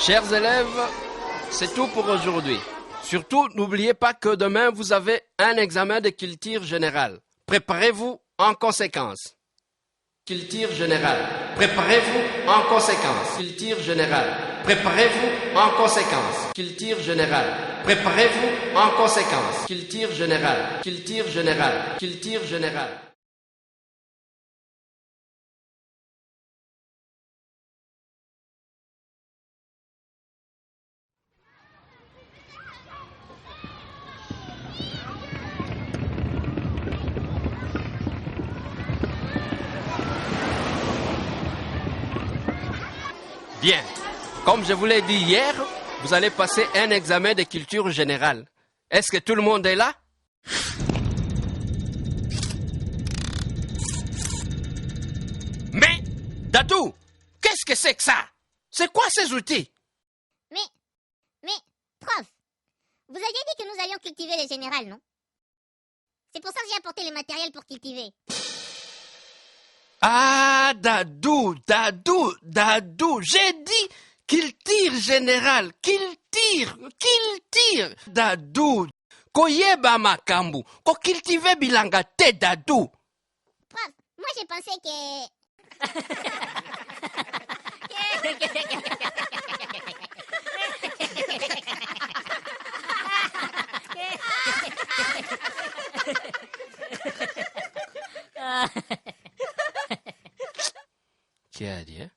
Chers élèves, c'est tout pour aujourd'hui. Surtout, n'oubliez pas que demain, vous avez un examen de culture générale. Préparez-vous en conséquence. Culture générale. Préparez-vous en conséquence. Culture générale. Préparez-vous en conséquence. Culture générale. Préparez-vous en conséquence. Culture générale. Culture générale. Culture générale. Bien. Comme je vous l'ai dit hier, vous allez passer un examen de culture générale. Est-ce que tout le monde est là? Mais, Dadou, qu'est-ce que c'est que ça? C'est quoi ces outils? Mais, prof, vous aviez dit que nous allions cultiver les générales, non? C'est pour ça que j'ai apporté les matériels pour cultiver. Ah, Dadou, j'ai dit qu'il tire général, qu'il tire, Dadou. Koyeba makambu, ko cultive bilanga te, Dadou. Prof, moi j'ai pensé que... Qui a dit, hein?